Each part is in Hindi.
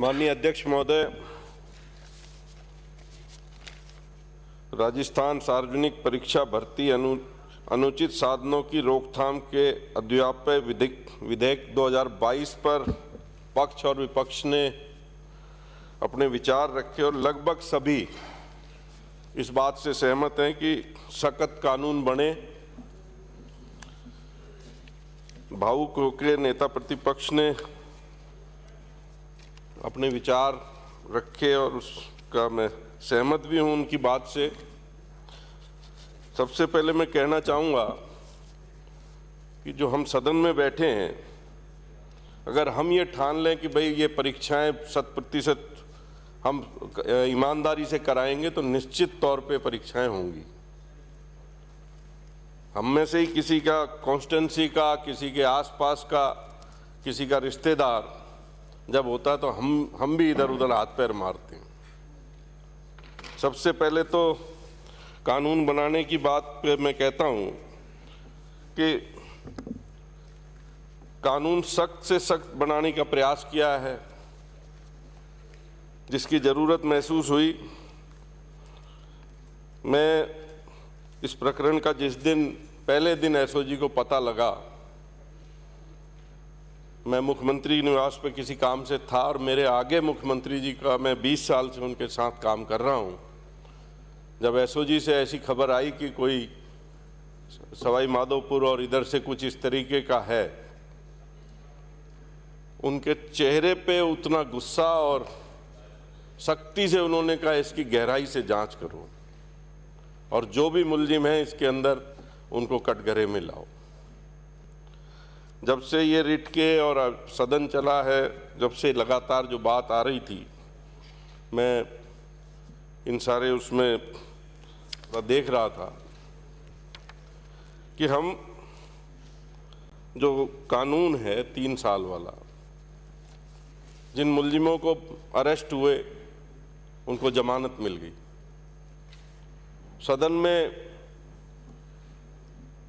माननीय अध्यक्ष महोदय, राजस्थान सार्वजनिक परीक्षा भर्ती अनुचित साधनों की रोकथाम के अध्यापय विधेयक 2022 पर पक्ष और विपक्ष ने अपने विचार रखे और लगभग सभी इस बात से सहमत हैं कि सख्त कानून बने। भावुक होकर नेता प्रतिपक्ष ने अपने विचार रखे और उसका मैं सहमत भी हूं उनकी बात से। सबसे पहले मैं कहना चाहूँगा कि जो हम सदन में बैठे हैं, अगर हम ये ठान लें कि भाई ये परीक्षाएं 100% हम ईमानदारी से कराएंगे तो निश्चित तौर पे परीक्षाएं होंगी। हम में से ही किसी का कॉन्स्टिट्यूंसी का, किसी के आसपास का, किसी का रिश्तेदार जब होता है तो हम भी इधर उधर हाथ पैर मारते हैं। सबसे पहले तो कानून बनाने की बात पे मैं कहता हूं कि कानून सख्त से सख्त बनाने का प्रयास किया है, जिसकी ज़रूरत महसूस हुई। मैं इस प्रकरण का जिस दिन पहले दिन एसओजी को पता लगा, मैं मुख्यमंत्री निवास पे किसी काम से था और मेरे आगे मुख्यमंत्री जी का, मैं 20 साल से उनके साथ काम कर रहा हूं। जब एसओजी से ऐसी खबर आई कि कोई सवाई माधोपुर और इधर से कुछ इस तरीके का है, उनके चेहरे पे उतना गुस्सा और सख्ती से उन्होंने कहा इसकी गहराई से जांच करो और जो भी मुलजिम है इसके अंदर उनको कटघरे में लाओ। जब से ये रिट के और सदन चला है, जब से लगातार जो बात आ रही थी, मैं इन सारे उसमें देख रहा था कि हम जो कानून है 3 साल वाला, जिन मुलजिमों को अरेस्ट हुए उनको जमानत मिल गई। सदन में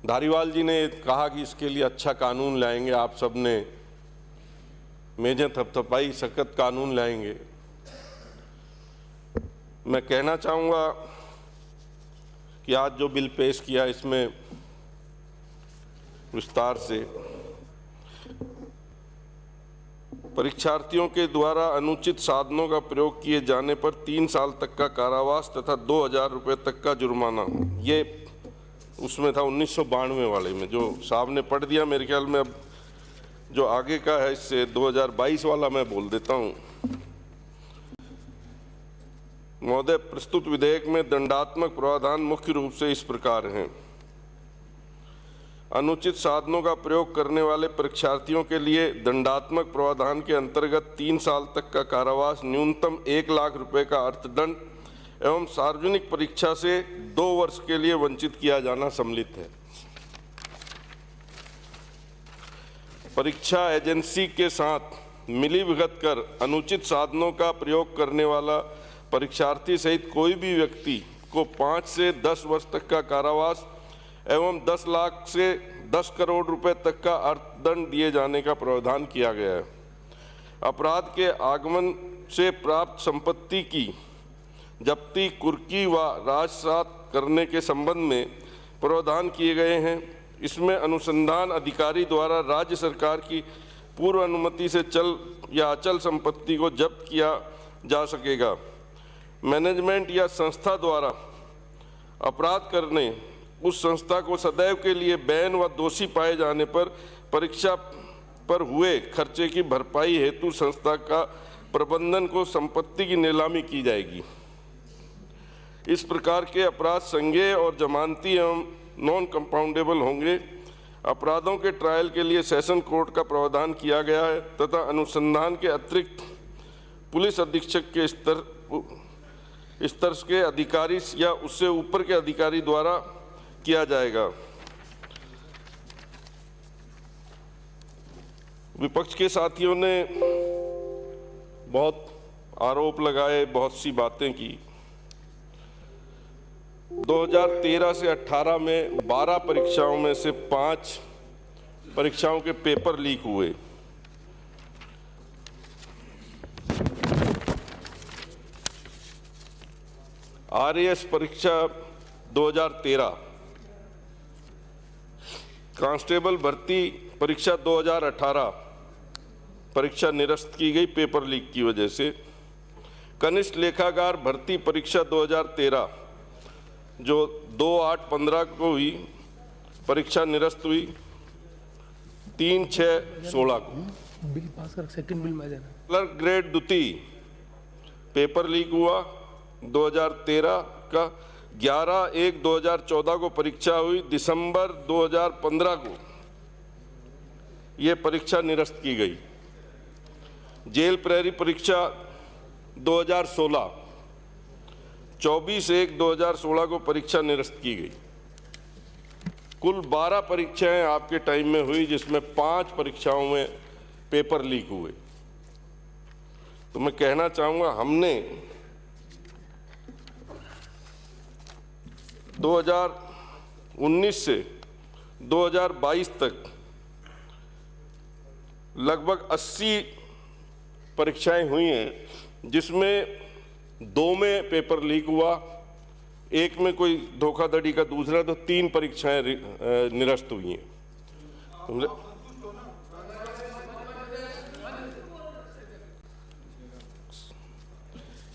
धारीवाल जी ने कहा कि इसके लिए अच्छा कानून लाएंगे, आप सब ने मेजें थपथपाई, सख्त कानून लाएंगे। मैं कहना चाहूँगा कि आज जो बिल पेश किया इसमें विस्तार से परीक्षार्थियों के द्वारा अनुचित साधनों का प्रयोग किए जाने पर 3 साल तक का कारावास तथा 2000 रुपये तक का जुर्माना। ये उसमें था 1992 वाले में, जो साहब ने पढ़ दिया। मेरे ख्याल में अब जो आगे का है इससे 2022 वाला मैं बोल देता हूं। महोदय, प्रस्तुत विधेयक में दंडात्मक प्रावधान मुख्य रूप से इस प्रकार हैं। अनुचित साधनों का प्रयोग करने वाले परीक्षार्थियों के लिए दंडात्मक प्रावधान के अंतर्गत 3 साल तक का कारावास, न्यूनतम 1 लाख रुपए का अर्थदंड एवं सार्वजनिक परीक्षा से 2 वर्ष के लिए वंचित किया जाना सम्मिलित है। परीक्षा एजेंसी के साथ मिलीभगत कर अनुचित साधनों का प्रयोग करने वाला परीक्षार्थी सहित कोई भी व्यक्ति को 5 से 10 वर्ष तक का कारावास एवं 10 लाख से 10 करोड़ रुपए तक का अर्थदंड दिए जाने का प्रावधान किया गया है। अपराध के आगमन से प्राप्त संपत्ति की जब्ती, कुर्की व राजसात करने के संबंध में प्रावधान किए गए हैं। इसमें अनुसंधान अधिकारी द्वारा राज्य सरकार की पूर्व अनुमति से चल या अचल संपत्ति को जब्त किया जा सकेगा। मैनेजमेंट या संस्था द्वारा अपराध करने उस संस्था को सदैव के लिए बैन व दोषी पाए जाने पर परीक्षा पर हुए खर्चे की भरपाई हेतु संस्था का प्रबंधन को संपत्ति की नीलामी की जाएगी। इस प्रकार के अपराध संज्ञेय और जमानती एवं नॉन कंपाउंडेबल होंगे। अपराधों के ट्रायल के लिए सेशन कोर्ट का प्रावधान किया गया है तथा अनुसंधान के अतिरिक्त पुलिस अधीक्षक के स्तर के अधिकारी या उससे ऊपर के अधिकारी द्वारा किया जाएगा। विपक्ष के साथियों ने बहुत आरोप लगाए, बहुत सी बातें की। 2013 से 18 में 12 परीक्षाओं में से 5 परीक्षाओं के पेपर लीक हुए। RAS परीक्षा 2013, कांस्टेबल भर्ती परीक्षा 2018 परीक्षा निरस्त की गई पेपर लीक की वजह से। कनिष्ठ लेखाकार भर्ती परीक्षा 2013 जो 2/8/15 को हुई, परीक्षा निरस्त हुई 3/6/16 को। बिल पास कर सेकंड बिल में जाना। क्लर्क ग्रेड द्वितीय पेपर लीक हुआ 2013 का। 11/1/2014 को परीक्षा हुई, दिसंबर 2015 को ये परीक्षा निरस्त की गई। जेल प्रहरी परीक्षा 2016, 24/1/2016 को परीक्षा निरस्त की गई। कुल 12 परीक्षाएं आपके टाइम में हुई, जिसमें 5 परीक्षाओं में पेपर लीक हुए। तो मैं कहना चाहूंगा, हमने 2019 से 2022 तक लगभग 80 परीक्षाएं हुई हैं, जिसमें 2 में पेपर लीक हुआ, 1 में कोई धोखाधड़ी का, दूसरा तो 3 परीक्षाएं निरस्त हुई हैं।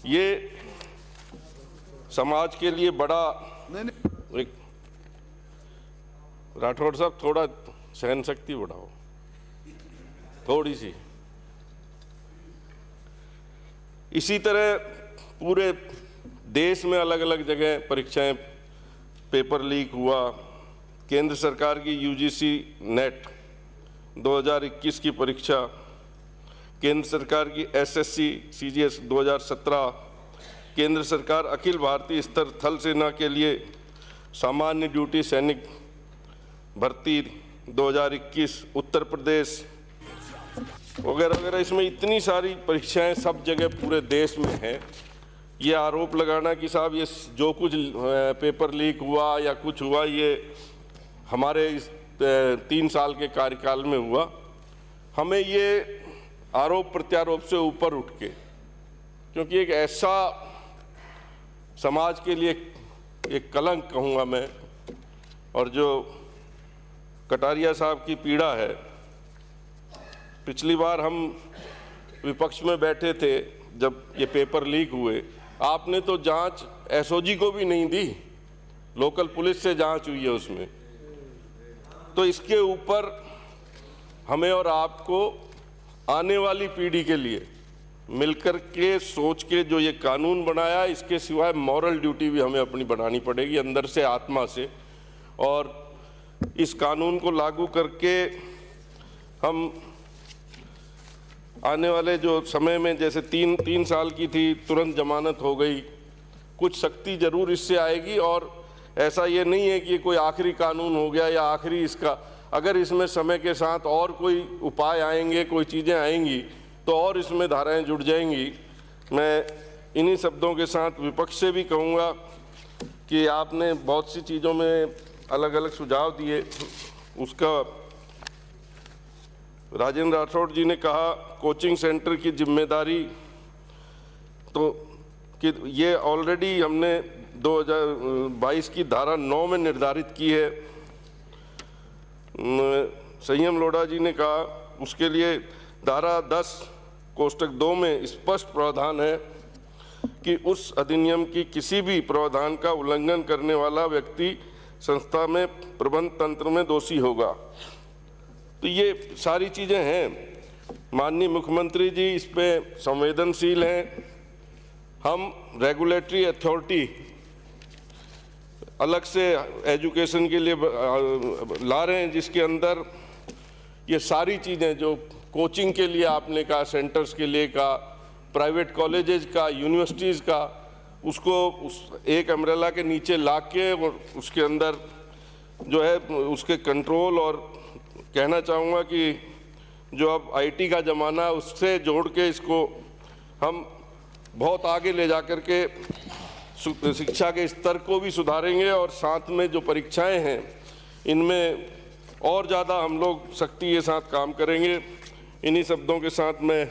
ये समाज के लिए बड़ा एक, राठौड़ साहब थोड़ा सहन शक्ति बढ़ाओ, थोड़ी सी। इसी तरह पूरे देश में अलग अलग जगह परीक्षाएं पेपर लीक हुआ। केंद्र सरकार की UGC नेट 2021 की परीक्षा, केंद्र सरकार की SSC CGS 2017, केंद्र सरकार अखिल भारतीय स्तर थल सेना के लिए सामान्य ड्यूटी सैनिक भर्ती 2021, उत्तर प्रदेश वगैरह वगैरह। इसमें इतनी सारी परीक्षाएं सब जगह पूरे देश में हैं। ये आरोप लगाना कि साहब ये जो कुछ पेपर लीक हुआ या कुछ हुआ, ये हमारे इस 3 साल के कार्यकाल में हुआ, हमें ये आरोप प्रत्यारोप से ऊपर उठ के, क्योंकि एक ऐसा समाज के लिए एक कलंक कहूँगा मैं, और जो कटारिया साहब की पीड़ा है। पिछली बार हम विपक्ष में बैठे थे जब ये पेपर लीक हुए, आपने तो जांच SOG को भी नहीं दी, लोकल पुलिस से जांच हुई है उसमें। तो इसके ऊपर हमें और आपको आने वाली पीढ़ी के लिए मिलकर के सोच के जो ये कानून बनाया, इसके सिवाय मॉरल ड्यूटी भी हमें अपनी बनानी पड़ेगी अंदर से, आत्मा से। और इस कानून को लागू करके हम आने वाले जो समय में, जैसे 3 साल की थी, तुरंत जमानत हो गई, कुछ सख्ती जरूर इससे आएगी। और ऐसा ये नहीं है कि ये कोई आखिरी कानून हो गया या आखिरी इसका, अगर इसमें समय के साथ और कोई उपाय आएंगे, कोई चीज़ें आएंगी, तो और इसमें धाराएं जुड़ जाएंगी। मैं इन्हीं शब्दों के साथ विपक्ष से भी कहूँगा कि आपने बहुत सी चीज़ों में अलग अलग सुझाव दिए। उसका राजेंद्र राठौड़ जी ने कहा कोचिंग सेंटर की जिम्मेदारी, तो कि ये ऑलरेडी हमने 2022 की धारा 9 में निर्धारित की है। संयम लोढ़ा जी ने कहा उसके लिए धारा 10 कोष्टक 2 में स्पष्ट प्रावधान है कि उस अधिनियम की किसी भी प्रावधान का उल्लंघन करने वाला व्यक्ति संस्था में प्रबंध तंत्र में दोषी होगा। तो ये सारी चीज़ें हैं। माननीय मुख्यमंत्री जी इस पे संवेदनशील हैं। हम रेगुलेटरी अथॉरिटी अलग से एजुकेशन के लिए ला रहे हैं, जिसके अंदर ये सारी चीज़ें जो कोचिंग के लिए आपने कहा, सेंटर्स के लिए कहा, प्राइवेट कॉलेजेस का, यूनिवर्सिटीज़ का, उसको उस एक अम्ब्रेला के नीचे ला के और उसके अंदर जो है उसके कंट्रोल, और कहना चाहूँगा कि जो अब IT का ज़माना है उससे जोड़ के इसको हम बहुत आगे ले जा कर के शिक्षा के स्तर को भी सुधारेंगे, और साथ में जो परीक्षाएं हैं इनमें और ज़्यादा हम लोग सख्ती के साथ काम करेंगे। इन्हीं शब्दों के साथ मैं